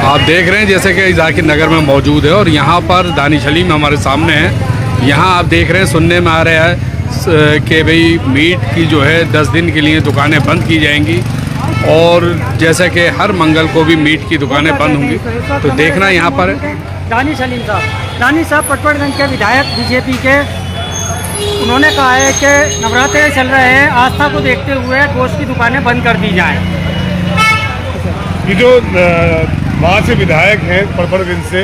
आप देख रहे हैं जैसे कि जाकिर नगर में मौजूद है और यहाँ पर दानिश हलीम हमारे सामने है। यहाँ आप देख रहे हैं, सुनने में आ रहा है कि भाई मीट की जो है 10 दिन के लिए दुकानें बंद की जाएंगी और जैसे कि हर मंगल को भी मीट की दुकानें बंद होंगी। तो देखना यहाँ पर दानिश हलीम साहब पटवारगंज के विधायक बीजेपी के, उन्होंने कहा है कि नवरात्रे चल रहे हैं, आस्था को देखते हुए गोश्त की दुकानें बंद कर दी जाएं। ये जो वहाँ से विधायक हैं पटवारगंज से,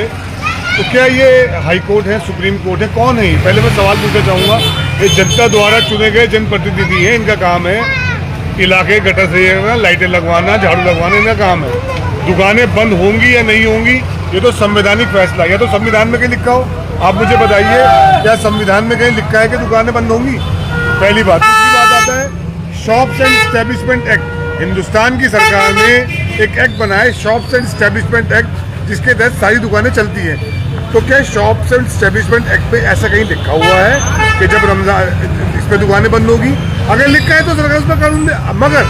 तो क्या ये हाई कोर्ट है, सुप्रीम कोर्ट है, कौन है? पहले मैं सवाल पूछना चाहूँगा। ये जनता द्वारा चुने गए जनप्रतिनिधि हैं, इनका काम है इलाके गटर सही करना, लाइटें लगवाना, झाड़ू लगवाना, इनका काम है। दुकानें बंद होंगी या नहीं होंगी ये तो संवैधानिक फैसला, या तो संविधान में कहीं लिखा हो, आप मुझे बताइए क्या संविधान में कहीं लिखा है कि दुकानें बंद होंगी? पहली बात। दूसरी बात आता है shops and establishment act. Hindustan की सरकार ने एक एक्ट बनाया, शॉप्स एंड एस्टेब्लिशमेंट एक्ट, जिसके तहत सारी दुकानें चलती हैं। तो क्या शॉप्स एंड एस्टेब्लिशमेंट एक्ट में ऐसा कहीं लिखा हुआ है कि जब रमजान इस पर दुकानें बंद होगी? अगर लिखा है तो सरकार उस पर कानून दे। मगर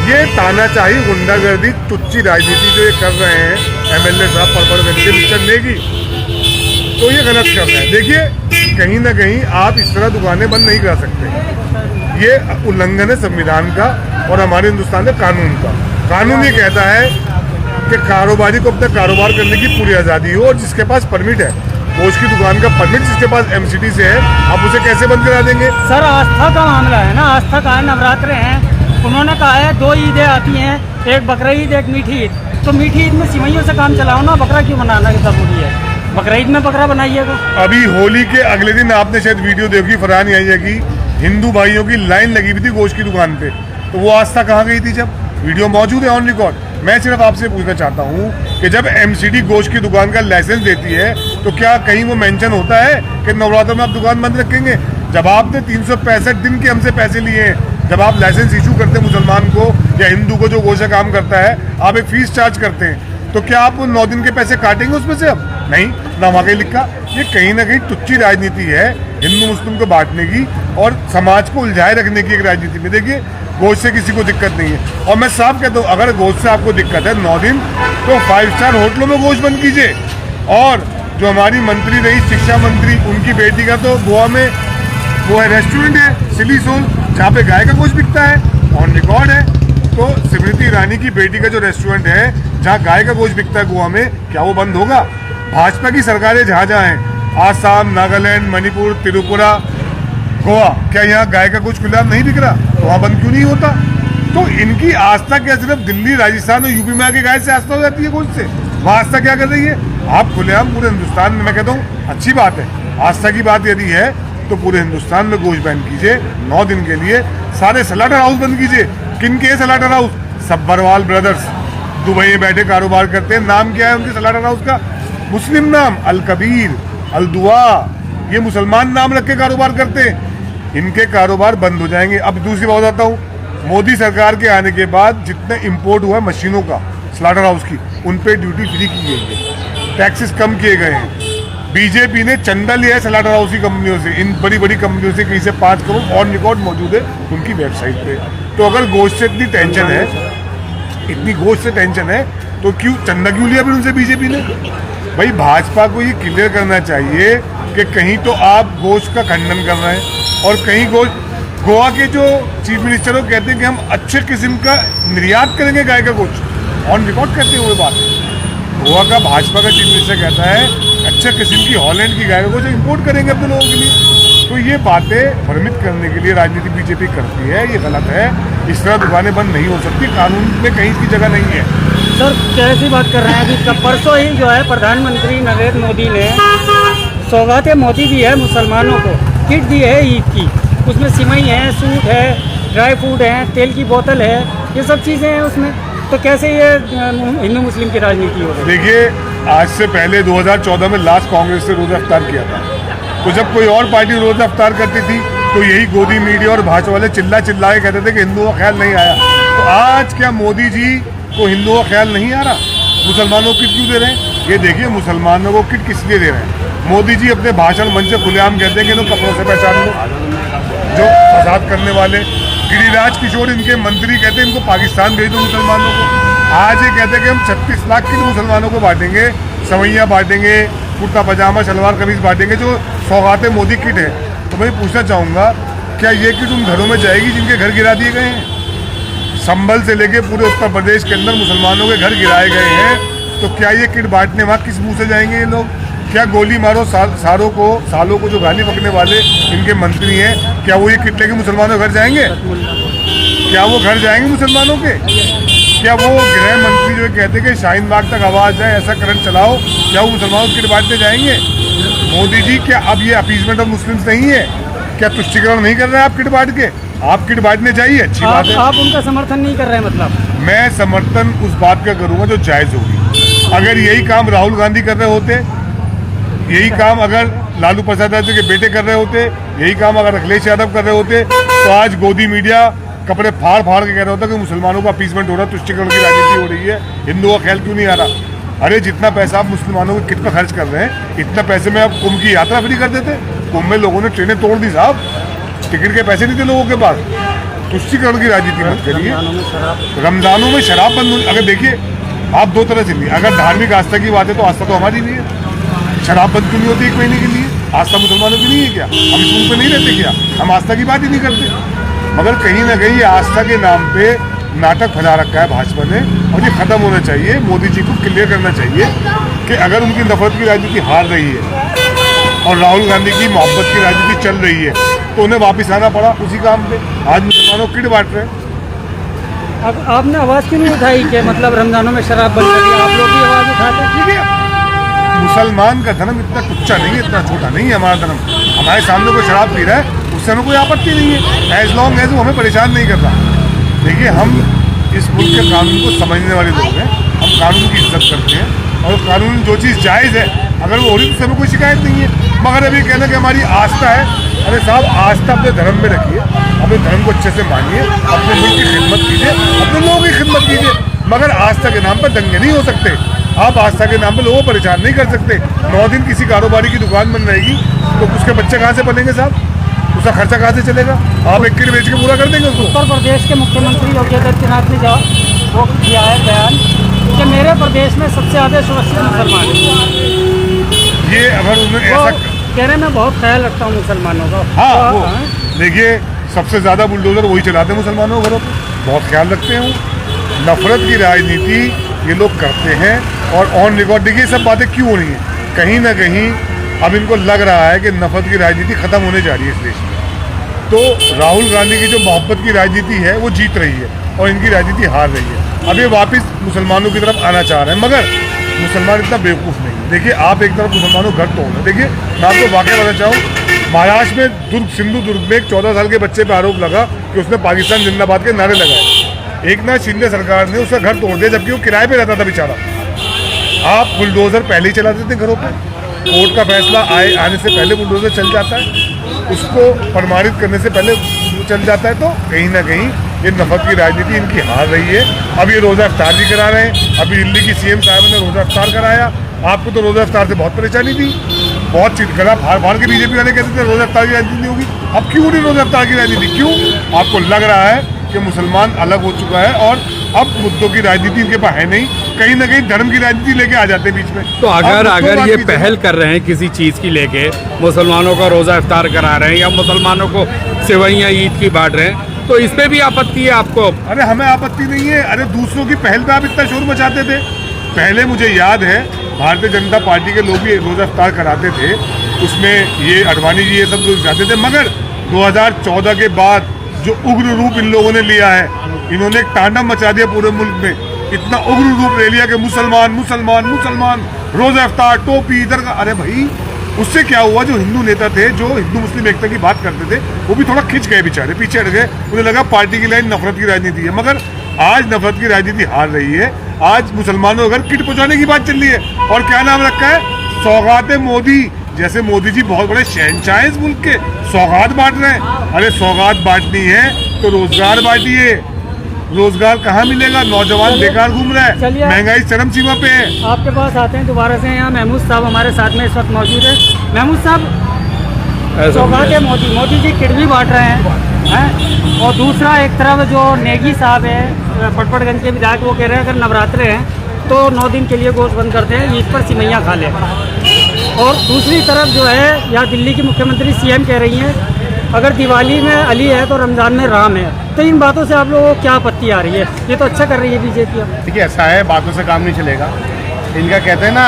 ये तानाशाही, गुंडागर्दी, तुच्ची राजनीति जो ये कर रहे हैं एमएलए साहब पटवारगंज के निचलने की, तो ये गलत कर रहे हैं। देखिए, कहीं ना कहीं आप इस तरह दुकानें बंद नहीं करा सकते। ये उल्लंघन है संविधान का और हमारे हिंदुस्तान के कानून का। कानून ये कहता है कि कारोबारी को अपना कारोबार करने की पूरी आज़ादी हो और जिसके पास परमिट है, गोश्त की दुकान का परमिट जिसके पास एमसीडी से है, आप उसे कैसे बंद करा देंगे? सर, आस्था का मामला है ना, आस्था का है, नवरात्रे हैं। उन्होंने कहा है 2 ईदें आती हैं, एक बकरा ईद, एक मीठी ईद। तो मीठी ईद में सिवैयों से काम चलाओ ना, बकरा क्यों बनाना जरूरी है? बकरा ईद में बकरा बनाइएगा। अभी होली के अगले दिन आपने शायद वीडियो देखी, फरहान यही की हिंदू भाइयों की लाइन लगी हुई थी गोश्त की दुकान पे, तो वो आस्था कहाँ गई थी? जब वीडियो मौजूद है ऑन रिकॉर्ड। मैं सिर्फ आपसे पूछना चाहता हूँ कि जब एमसीडी गोश्त की दुकान का लाइसेंस देती है तो क्या कहीं वो मेंशन होता है कि नवरात्र में आप दुकान बंद रखेंगे? जब आपने 365 दिन के हमसे पैसे लिए हैं, जब आप लाइसेंस इशू करते हैं मुसलमान को या हिंदू को जो गोश्त का काम करता है, आप एक फीस चार्ज करते हैं, तो क्या आप 9 दिन के पैसे काटेंगे उसमें से? अब नहीं, ना वहाँ कहीं लिखा। ये कहीं ना कहीं तुच्ची राजनीति है हिंदू मुस्लिम को बांटने की और समाज को उलझाए रखने की एक राजनीति में। देखिए, गोश्त से किसी को दिक्कत नहीं है और मैं साफ कहता हूँ, अगर गोश्त से आपको दिक्कत है 9 दिन, तो 5 स्टार होटलों में गोश्त बंद कीजिए। और जो हमारी मंत्री रही, शिक्षा मंत्री, उनकी बेटी का तो गोवा में वो है रेस्टोरेंट है सिली सोल, जहाँ पे गाय का गोश्त बिकता है, ऑन रिकॉर्ड है। तो स्मृति ईरानी की बेटी का जो रेस्टोरेंट है जहाँ गाय का गोश्त बिकता है गोवा में, क्या वो बंद होगा? भाजपा की सरकारें जहाँ जहाँ हैं, आसाम, नागालैंड, मणिपुर, त्रिपुरा, गोवा, क्या यहाँ गाय का गोश्त खुलेआम नहीं बिक रहा? तो वहाँ बंद क्यों नहीं होता? तो इनकी आस्था क्या सिर्फ दिल्ली, राजस्थान और यूपी में आके गाय से आस्था हो जाती है गोश्त से? वहाँ आस्था क्या कर रही है? आप खुलेआम पूरे हिंदुस्तान में, मैं कहता हूँ अच्छी बात है, आस्था की बात यदि है तो पूरे हिंदुस्तान में गोश्त बैन कीजिए 9 दिन के लिए। सारे स्लाटर हाउस बंद कीजिए। किन के slaughter house? Sabharwal brothers Dubai में बैठे कारोबार करते हैं। नाम क्या है उनके स्लाटर हाउस का? मुस्लिम नाम, अल कबीर, अल दुआ, ये मुसलमान नाम रख के कारोबार करते हैं। इनके कारोबार बंद हो जाएंगे। अब दूसरी बात बताता हूँ, मोदी सरकार के आने के बाद जितने इम्पोर्ट हुआ है मशीनों का स्लाटर हाउस की, उन पे ड्यूटी फ्री की गई है, टैक्सेस कम किए गए हैं। बीजेपी ने चंदा लिया है स्लाटर हाउस की कंपनियों से, इन बड़ी बड़ी कंपनियों से कहीं से 5 करोड़ ऑन रिकॉर्ड मौजूद है उनकी वेबसाइट पे। तो अगर गोश्त से इतनी टेंशन है, इतनी गोश्त से टेंशन है, तो क्यों चंदा क्यों लिया फिर उनसे बीजेपी ने? भाई, भाजपा को ये क्लियर करना चाहिए कि कहीं तो आप गोश्त का खंडन कर रहे हैं और कहीं गोश्त, गोवा के जो चीफ मिनिस्टर वो कहते हैं कि हम अच्छे किस्म का निर्यात करेंगे गाय का गोश्त, ऑन रिकॉर्ड कहते हुए बात है। गोवा का भाजपा का चीफ मिनिस्टर कहता है अच्छा किस्म की हॉलैंड की गाय को जो इंपोर्ट करेंगे अपने लोगों के लिए। तो ये बातें भ्रमित करने के लिए राजनीति बीजेपी करती है, ये गलत है। इस तरह दुकानें बंद नहीं हो सकती, कानून में कहीं की जगह नहीं है। सर, कैसी बात कर रहे हैं? अभी परसों ही जो है प्रधानमंत्री नरेंद्र मोदी ने सौगात मोदी दी है मुसलमानों को, किट दी है ईद की, उसमें सिवई है, सूट है, ड्राई फ्रूट है, तेल की बोतल है, ये सब चीज़ें हैं उसमें। तो कैसे ये हिंदू मुस्लिम की राजनीति हो रही? देखिए, आज से पहले 2014 में लास्ट कांग्रेस से रोज़ा इफ्तार किया था, तो जब कोई और पार्टी रोज़ा इफ्तार करती थी तो यही गोदी मीडिया और भाजपा वाले चिल्ला के कहते थे कि हिंदुओं का ख्याल नहीं आया। तो आज क्या मोदी जी को हिंदुओं का ख्याल नहीं आ रहा? मुसलमानों को किट क्यों दे रहे हैं? ये देखिए, मुसलमानों को किट किस लिए दे रहे हैं? मोदी जी अपने भाषण मंच से खुलेआम कहते हैं कि तो कपड़ों से पहचान लो जो फसाद करने वाले। गिरिराज किशोर इनके मंत्री कहते हैं इनको पाकिस्तान भेज दो मुसलमानों को। आज ये कहते हैं कि हम 36 लाख किट मुसलमानों को बांटेंगे, सवैयाँ बांटेंगे, कुर्ता पजामा शलवार कमीज बांटेंगे, जो सौगात मोदी किट है। तो मैं पूछना चाहूँगा, क्या ये किट उन घरों में जाएगी जिनके घर गिरा दिए गए हैं? संभल से लेके पूरे उत्तर प्रदेश के अंदर मुसलमानों के घर गिराए गए हैं, तो क्या ये किट बांटने वहाँ किस मुंह से जाएंगे ये लोग? क्या गोली मारो सालों को जो गाली पकने वाले इनके मंत्री हैं, क्या वो ये किट लेके मुसलमानों के घर जाएंगे? क्या वो घर जाएंगे मुसलमानों के? क्या वो गृह मंत्री जो कहते हैं कि शाहीन बाग तक आवाज़ जाए, ऐसा करंट चलाओ, क्या वो मुसलमानों को किट बांटने जाएंगे? मोदी जी, क्या अब ये अपीजमेंट ऑफ मुस्लिम्स नहीं है? क्या तुष्टिकरण नहीं कर रहे हैं आप किट बांट के? आप किट बांटने चाहिए, अच्छी बात है। आप उनका समर्थन नहीं कर रहे हैं मतलब? मैं समर्थन उस बात का करूंगा जो जायज़ होगी। अगर यही काम राहुल गांधी कर रहे होते, यही काम अगर लालू प्रसाद यादव के बेटे कर रहे होते, यही काम अगर अखिलेश यादव कर रहे होते, तो आज गोदी मीडिया कपड़े फाड़ फाड़ के कह रहा होता कि मुसलमानों का अपीसमेंट हो रहा है, तुष्टिकरण की राजनीति हो रही है, हिंदुओं का ख्याल क्यों नहीं आ रहा? अरे जितना पैसा आप मुसलमानों के किट पर खर्च कर रहे हैं, इतना पैसे में आप कुंभ की यात्रा फ्री कर देते। कुंभ में लोगों ने ट्रेनें तोड़ दी साहब, टिकट के पैसे नहीं थे लोगों के पास। तुष्टिकरण की राजनीति मत करिए। रमजानों में शराब बंद होनी, अगर देखिए आप दो तरह से लिए, अगर धार्मिक आस्था की बात है तो आस्था तो हमारी भी है। शराब बंद क्यों नहीं होती 1 महीने के लिए? आस्था मुसलमानों की नहीं है क्या? हम स्कूल पे नहीं रहते क्या? हम आस्था की बात ही नहीं करते। मगर कहीं ना कहीं आस्था के नाम पे नाटक फैला रखा है भाजपा ने, और ये खत्म होना चाहिए। मोदी जी को क्लियर करना चाहिए कि अगर उनकी नफरत की राजनीति हार रही है और राहुल गांधी की मोहब्बत की राजनीति चल रही है, तो उन्हें वापस आना पड़ा उसी काम पे। आज मुसलमानों किट बांट रहे हैं। अब आपने आवाज़ क्यों नहीं उठाई कि मतलब रमजानों में शराब बंद करिए? आप लोग भी आवाज़ उठाते हैं। ठीक है, मुसलमान का धर्म इतना टुच्चा नहीं है, इतना छोटा नहीं है हमारा धर्म। हमारे सामने कोई शराब पी रहा है, उससे हमें कोई आपत्ति नहीं है, एज लॉन्ग एज वो हमें परेशान नहीं कर रहा। देखिए, हम इस मुल्क के कानून को समझने वाले लोग हैं, हम कानून की इज्जत करते हैं, और कानून जो चीज़ जायज़ है अगर वो हो रही तो हमें कोई शिकायत नहीं है। मगर अभी कहना कि हमारी आस्था है, अरे साहब आस्था अपने धर्म में रखिए, अपने धर्म को अच्छे से मानिए, अपने मुल्क की खिदमत कीजिए, अपने लोगों की खिदमत कीजिए। मगर आस्था के नाम पर दंगे नहीं हो सकते। आप आस्था के नाम पर लोगों को परेशान नहीं कर सकते। 9 दिन किसी कारोबारी की दुकान बंद रहेगी तो उसके बच्चे कहाँ से पलेंगे साहब? उसका खर्चा कहाँ से चलेगा? आप एक किट बेच के पूरा कर देंगे उसको? उत्तर प्रदेश के मुख्यमंत्री योगी आदित्यनाथ ने वो किया है बयान कि मेरे प्रदेश में सबसे ज़्यादा सुरक्षित मुसलमान हैं। ये अगर उन्होंने वो ऐसा कह रहे मैं बहुत ख्याल रखता हूँ मुसलमानों का। हाँ, वो देखिए सबसे ज़्यादा बुलडोजर वही चलाते हैं मुसलमानों के घरों पर, बहुत ख्याल रखते हैं वो। नफरत की राजनीति ये लोग करते हैं, और ऑन रिकॉर्ड देखिए सब बातें क्यों हो रही हैं। कहीं ना कहीं अब इनको लग रहा है कि नफरत की राजनीति खत्म होने जा रही है इस देश में। तो राहुल गांधी की जो मोहब्बत की राजनीति है वो जीत रही है और इनकी राजनीति हार रही है। अब ये वापस मुसलमानों की तरफ आना चाह रहे हैं, मगर मुसलमान इतना बेवकूफ़ नहीं है। देखिए, आप एक तरफ मुसलमानों घर तोड़ रहे हैं। देखिए, मैं आपको वाकया बताना चाहूँ, महाराष्ट्र में सिंधु दुर्ग में एक 14 साल के बच्चे पर आरोप लगा कि उसने पाकिस्तान जिंदाबाद के नारे लगाए। एकनाथ शिंदे सरकार ने उसका घर तोड़ दिया, जबकि वो किराए पे रहता था बेचारा। आप बुलडोजर पहले ही चला देते हैं घरों पे, कोर्ट का फैसला आने से पहले बुलडोजर चल जाता है, उसको प्रमाणित करने से पहले चल जाता है। तो कहीं ना कहीं ये नफरत की राजनीति इनकी हार रही है। अब ये रोज़ा इफ्तार भी करा रहे हैं। अभी दिल्ली की सीएम साहब ने रोज़ा इफ्तार कराया। आपको तो रोज़ा इफ्तार से बहुत परेशानी थी, बहुत गला फाड़ फाड़ के बीजेपी वाले कहते थे रोज़ा इफ्तार की राजनीति नहीं होगी। अब क्यों नहीं रोज़ा इफ्तार की राजनीति? क्यों? आपको लग रहा है कि मुसलमान अलग हो चुका है और अब मुद्दों की राजनीति इनके पास है नहीं, कहीं ना कहीं धर्म की राजनीति लेके आ जाते हैं बीच में। तो अगर ये पहल कर रहे हैं किसी चीज़ की लेके, मुसलमानों का रोज़ा इफ्तार करा रहे हैं या मुसलमानों को सेवैयाँ ईद की बांट रहे हैं, तो इस पे भी आपत्ति है आपको? अरे हमें आपत्ति नहीं है। अरे दूसरों की पहल पे आप इतना शोर मचाते थे। पहले मुझे याद है भारतीय जनता पार्टी के लोग भी रोज़ा इफ्तार कराते थे, उसमें ये अडवाणी जी ये सब लोग जाते थे। मगर 2014 के बाद जो उग्र रूप इन लोगों ने लिया है, इन्होंने एक तांडव मचा दिया पूरे मुल्क में। इतना उग्र रूप ले लिया कि मुसलमान मुसलमान मुसलमान, रोज़ा इफ्तार, टोपी इधर का। अरे भाई, उससे क्या हुआ? जो हिंदू नेता थे, जो हिंदू मुस्लिम एकता की बात करते थे, वो भी थोड़ा खिंच गए बेचारे, पीछे हट गए। उन्हें लगा पार्टी की लाइन नफरत की राजनीति है। मगर आज नफरत की राजनीति हार रही है। आज मुसलमानों को घर किट पहुंचाने की बात चल रही है, और क्या नाम रखा है? सौगाते मोदी। जैसे मोदी जी बहुत बड़े शहंशाह हैं इस मुल्क के, सौगात बांट रहे हैं। अरे सौगात बांटनी है तो रोजगार बांटिए। रोजगार कहाँ मिलेगा? नौजवान बेकार घूम रहा है, महंगाई चरम सीमा पे है। आपके पास आते हैं दोबारा से। यहाँ महमूद साहब हमारे साथ में इस वक्त मौजूद है। महमूद साहब, सौगात मोदी जी किट भी बांट रहे हैं, हैं। और दूसरा एक तरफ जो नेगी साहब है पटपड़गंज के विधायक, वो कह रहे हैं अगर नवरात्रे हैं तो 9 दिन के लिए गोश्त बंद करते हैं, ईद पर सिमैयाँ खा लें। और दूसरी तरफ जो है यहाँ दिल्ली की मुख्यमंत्री सीएम कह रही हैं अगर दिवाली में अली है तो रमज़ान में राम है। तो इन बातों से आप लोगों को क्या आपत्ति आ रही है? ये तो अच्छा कर रही है बीजेपी। देखिए ऐसा है, बातों से काम नहीं चलेगा। इनका कहते हैं ना,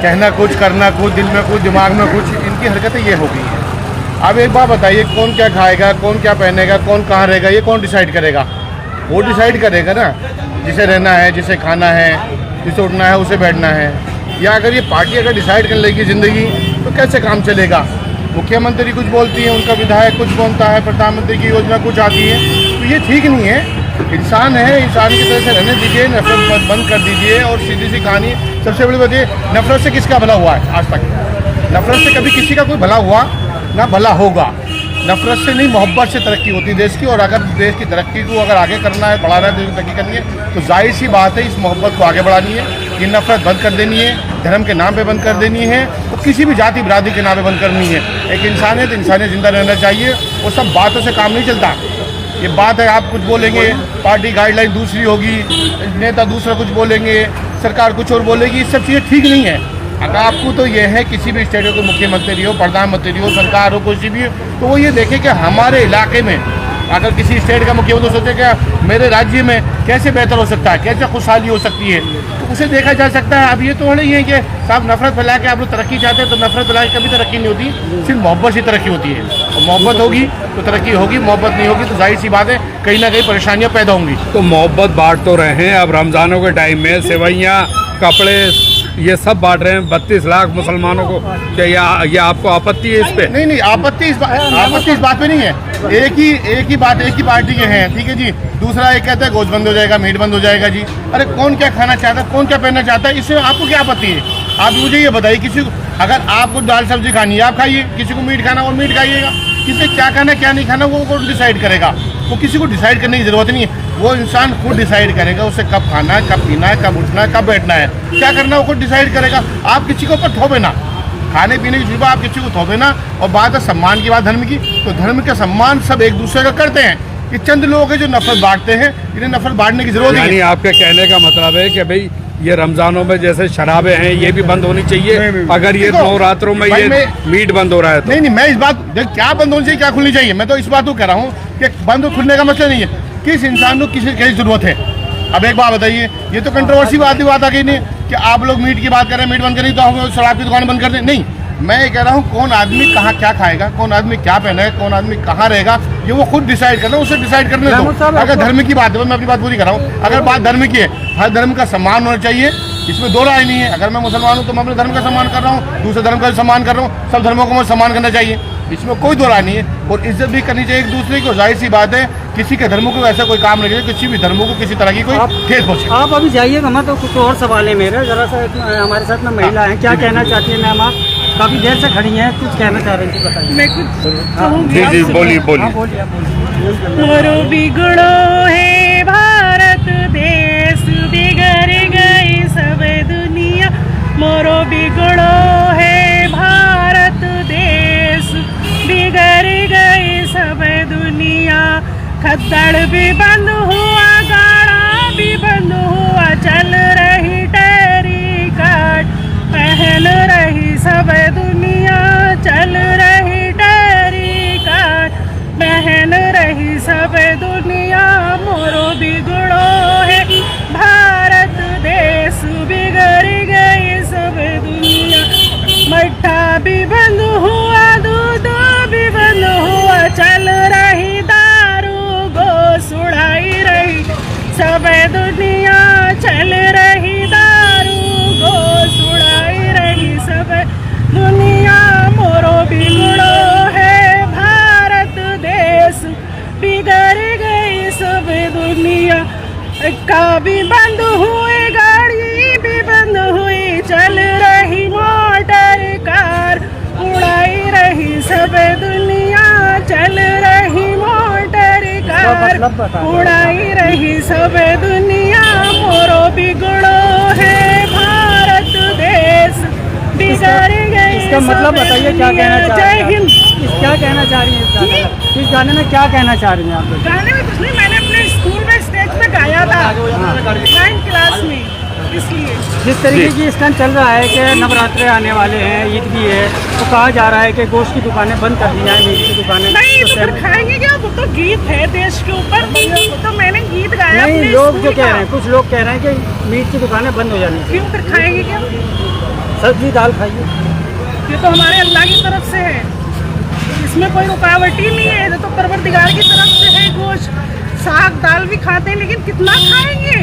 कहना कुछ करना कुछ, दिल में कुछ दिमाग में कुछ, इनकी हरकतें ये हो गई हैं। अब एक बात बताइए, कौन क्या खाएगा, कौन क्या पहनेगा, कौन कहाँ रहेगा, ये कौन डिसाइड करेगा? वो डिसाइड करेगा ना, जिसे रहना है, जिसे खाना है, जिसे उठना है, उसे बैठना है। या अगर ये पार्टी अगर डिसाइड कर लेगी ज़िंदगी, तो कैसे काम चलेगा? मुख्यमंत्री कुछ बोलती है, उनका विधायक कुछ बोलता है, प्रधानमंत्री की योजना कुछ आती है, तो ये ठीक नहीं है। इंसान है, इंसान की तरह से रहने दीजिए, नफरत बंद कर दीजिए। और सीधी सी कहानी, सबसे बड़ी बात ये, नफरत से किसका भला हुआ है आज तक? नफरत से कभी किसी का कोई भला हुआ ना भला होगा। नफरत से नहीं, मोहब्बत से तरक्की होती है देश की। और अगर देश की तरक्की को अगर आगे करना है, बढ़ाना है, देश की तरक्की करनी है, तो जाहिर सी बात है इस मोहब्बत को आगे बढ़ानी है। ये नफरत बंद कर देनी है, धर्म के नाम पे बंद कर देनी है, और किसी भी जाति बिरादरी के नाम पे बंद करनी है। एक इंसान है तो इंसान जिंदा रहना चाहिए। और सब बातों से काम नहीं चलता। ये बात है, आप कुछ बोलेंगे, पार्टी गाइडलाइन दूसरी होगी, नेता दूसरा कुछ बोलेंगे, सरकार कुछ और बोलेगी, ये सब चीज़ें ठीक नहीं है। अगर आपको तो ये है किसी भी स्टेट को मुख्यमंत्री हो, प्रधानमंत्री हो, सरकार हो, कोई भी हो, तो वो ये देखे कि हमारे इलाके में अगर किसी स्टेट का मुख्यमंत्री सोचे क्या मेरे राज्य में कैसे बेहतर हो सकता है, कैसे खुशहाली हो सकती है, तो उसे देखा जा सकता है। अब ये तो थोड़ा ही है कि साहब नफरत फैला के आप लोग तरक्की चाहते हैं, तो नफरत फैला के कभी तरक्की नहीं होती, सिर्फ मोहब्बत से तरक्की होती है। और मोहब्बत होगी तो तरक्की होगी, मोहब्बत नहीं होगी तो जाहिर सी बात है कहीं ना कहीं परेशानियाँ पैदा होंगी। तो मोहब्बत बांट तो रहे हैं, अब रमज़ानों के टाइम में सेवैयाँ, कपड़े, ये सब बांट रहे हैं 32 लाख मुसलमानों को। क्या ये आपको आपत्ति है इस पे? नहीं, आपत्ति इस बात पे नहीं है। एक ही बात, एक ही पार्टी के हैं, ठीक है जी। दूसरा एक कहता है गोश्त बंद हो जाएगा, मीट बंद हो जाएगा जी। अरे कौन क्या खाना चाहता है, कौन क्या पहनना चाहता है, इससे आपको क्या आपत्ति है? आप मुझे ये बताइए, किसी को अगर आपको दाल सब्जी खानी है आप खाइए, किसी को मीट खाना और मीट खाइएगा। किसे क्या खाना क्या नहीं खाना वो कौन डिसाइड करेगा? वो किसी को डिसाइड करने की ज़रूरत नहीं है। वो इंसान खुद डिसाइड करेगा उसे कब खाना है, कब पीना है, कब उठना है, कब बैठना है, क्या करना है, वो खुद डिसाइड करेगा। आप किसी के ऊपर थोपे ना, खाने पीने की चीज़ आप किसी को थोपे ना। और बात है सम्मान की, बात धर्म की, तो धर्म का सम्मान सब एक दूसरे का करते हैं। ये चंद लोग हैं जो नफरत बांटते हैं, इन्हें नफरत बांटने की जरूरत नहीं है। आपके कहने का मतलब है कि भाई ये रमजानों में जैसे शराबें हैं ये भी बंद होनी चाहिए। अगर ये नवरात्रों में ये मीट बंद हो रहा है तो नहीं, मैं इस बात क्या बंद होनी चाहिए, क्या खुलनी चाहिए, मैं तो इस बात को कह रहा हूँ कि बंद और खुलने का मतलब नहीं है। किस इंसान को किसी की जरूरत है? अब एक बात बताइए, ये तो कंट्रोवर्सी बात आ गई नहीं कि आप लोग मीट की बात कर रहे हैं, मीट बंद करें तो हम शराब की दुकान बंद कर दें। नहीं, मैं ये कह रहा हूँ कौन आदमी कहाँ क्या खाएगा, कौन आदमी क्या पहना है, कौन आदमी कहाँ रहेगा, ये वो खुद डिसाइड करना, उसे डिसाइड करने दो। अगर धर्म की बात है, मैं अपनी बात पूरी कर रहा हूँ, अगर बात धर्म की है, हर धर्म का सम्मान होना चाहिए, इसमें दो राय नहीं है। अगर मैं मुसलमान हूँ तो मैं अपने धर्म का सम्मान कर रहा हूँ, दूसरे धर्म का सम्मान कर रहा हूँ, सब धर्मों को मैं सम्मान करना चाहिए, इसमें कोई दो राय नहीं है। और इज्जत भी करनी चाहिए एक दूसरे की। जाहिर सी बात है किसी के धर्मों को ऐसा कोई काम नहीं चाहिए, किसी भी धर्मों को किसी तरह की कोई ठेस पहुंचे। आप अभी जाइएगा मत, तो कुछ और सवाल है मेरे, जरा सा हमारे साथ में महिला है, क्या कहना चाहती है मैम? आप काफ़ी देर से खड़ी हैं, कुछ कहना चाह रही थी, बताइए। मैं कुछ कहूँगी? जी बोलिए। मोरो बिगड़ो है भारत देश, बिगड़ गई सब दुनिया। मोरो बिगड़ो है भारत देश, बिगड़ गई सब दुनिया। खद्दड़ भी बंद हुआ, गाड़ा भी बंद हुआ, चल रही टैरी काट, पहन रही सब दुनिया, चल रही टैरी काट, पहन रही सब दुनिया। मोरो बिगड़ो है भारत देश, बिगड़ गई सब दुनिया। मट्ठा भी बंद हुआ, दूध भी बंद हुआ, चल रही दारू गोस उड़ाई रही सब दुनिया, चल रही दारू गोस उड़ाई रही सब दुनिया। मोरो बिगड़ो है भारत देश, बिगड़ गई सब दुनिया। का भी बंद हुए, गाड़ी भी बंद हुई, चल रही मोटर कार, उड़ाई रही सब दुनिया, चल रही मोटर कार, उड़ाई रही सब दुनिया। मोरो बिगड़ो है भारत देश, बिगड़ गई। इसका मतलब बताइए क्या कहना चाहते हैं? जय हिंद। क्या कहना चाह रही हैं इस गाने में? इस गाने में क्या कहना चाह रही हैं आप लोग? गाने में कुछ नहीं, मैंने अपने स्कूल में स्टेज पे गाया था 9th क्लास में, इसलिए। जिस तरीके की स्टंट चल रहा है कि नवरात्रे आने वाले हैं, ईद भी है, तो कहा जा रहा है कि गोश्त की दुकानें बंद कर दी जाए, मीट की दुकानें। नहीं तो फिर खाएंगे क्या? वो तो गीत है देश के ऊपर, वो तो मैंने गीत गाया नहीं, अपने लोग स्कूल जो कह का। रहे हैं, कुछ लोग कह रहे हैं कि मीट की दुकानें बंद हो जानी चाहिए, क्यों? फिर खाएंगे क्या? सब्जी दाल खाइए। ये तो हमारे अल्लाह की तरफ से है, इसमें कोई रुकावट ही नहीं है। ये तो परवरदिगार की तरफ से है। गोश्त साग दाल भी खाते हैं, लेकिन कितना खाएंगे?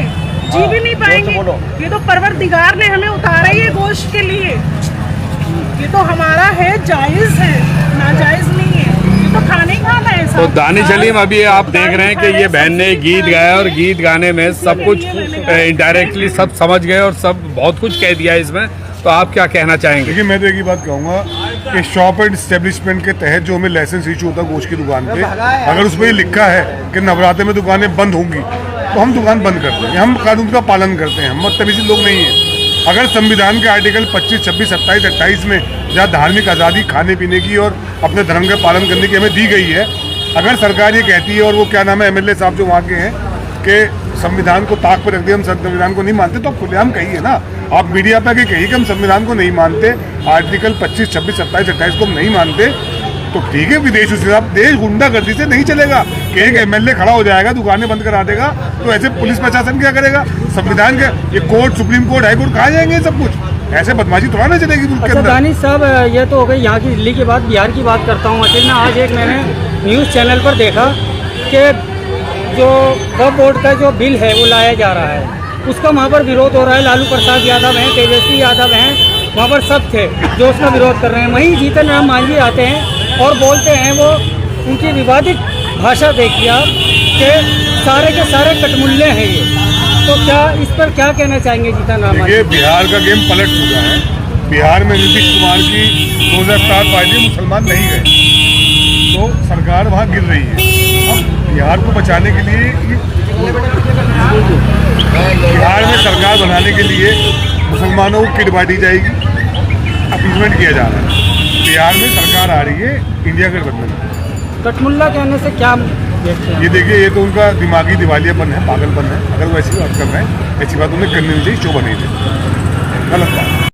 जी भी नहीं पाएंगे। ये तो परवरदिगार ने हमें उतारा ही है गोश्त के लिए। ये तो हमारा है, जायज़ है, नाजायज़ नहीं है। ये तो खाने ही खाना है। तो दानिश अलीम, अभी आप देख रहे हैं कि ये बहन ने गीत गाया और गीत गाने में सब कुछ इनडायरेक्टली सब समझ गए और सब बहुत कुछ कह दिया इसमें। तो आप क्या कहना चाहेंगे? देखिए, मैं तो एक ही बात कहूँगा कि शॉप एंड स्टेब्लिशमेंट के तहत जो हमें लाइसेंस इशू होता है गोश्त की दुकान पे, अगर उसमें ये लिखा है कि नवरात्रे में दुकानें बंद होंगी, तो हम दुकान बंद करते हैं। हम कानून का पालन करते हैं, हम बदतमीजी लोग नहीं हैं। अगर संविधान के आर्टिकल 25, 26, 27, 28 में जहाँ धार्मिक आज़ादी खाने पीने की और अपने धर्म का पालन करने की हमें दी गई है, अगर सरकार ये कहती है, और वो क्या नाम है MLA साहब जो वहाँ के हैं, कि संविधान को ताक पर रख दिया, हम संविधान को नहीं मानते, तो आप खुलेआम कहिए ना। आप मीडिया पे कहिए कि हम संविधान को नहीं मानते, आर्टिकल 25, 26, 27, 28 को हम नहीं मानते, तो ठीक है, विदेश उस हिसाब देश गुंडागर्दी से नहीं चलेगा कि एक MLA खड़ा हो जाएगा, दुकानें बंद करा देगा, तो ऐसे पुलिस प्रशासन क्या करेगा? संविधान के ये court, supreme court, high court कहाँ जाएंगे सब कुछ? ऐसे बदमाशी थोड़ा ना चलेगी मुल्क के अच्छा अंदर। दानिश साहब, ये तो हो गई यहाँ की दिल्ली की बात। बिहार की बात करता हूँ। असल में आज एक मैंने न्यूज़ चैनल पर देखा कि जो वक्फ बोर्ड का जो बिल है वो लाया जा रहा है, उसका वहाँ पर विरोध हो रहा है। लालू प्रसाद यादव हैं, तेजस्वी यादव हैं, वहाँ पर सब थे जो उसका विरोध कर रहे हैं। वहीं जीतन राम मांझी आते हैं और बोलते हैं, वो उनकी विवादित भाषा देखिए आप, कि सारे के सारे कटमुल्ले हैं ये। तो क्या इस पर क्या कहना चाहेंगे जीतन राम मांझी? देखिए, बिहार का गेम पलट चुका है। बिहार में नीतीश कुमार की 2007 पार्टी मुसलमान नहीं गए, तो सरकार वहाँ गिर रही है। अब बिहार को बचाने के लिए बिहार में सरकार बनाने के लिए मुसलमानों को किट बांटी जाएगी, अपीसमेंट किया जा रहा है। बिहार में सरकार आ रही है इंडिया गठबंधन में। कटमुल्ला कहने से क्या देखते हैं? ये देखिए, ये तो उनका दिमागी दिवालियापन है, पागलपन है। अगर वो ऐसी बात कर रहे हैं, ऐसी बात उन्हें करनी नहीं चाहिए, शो बनी थी, गलत बात।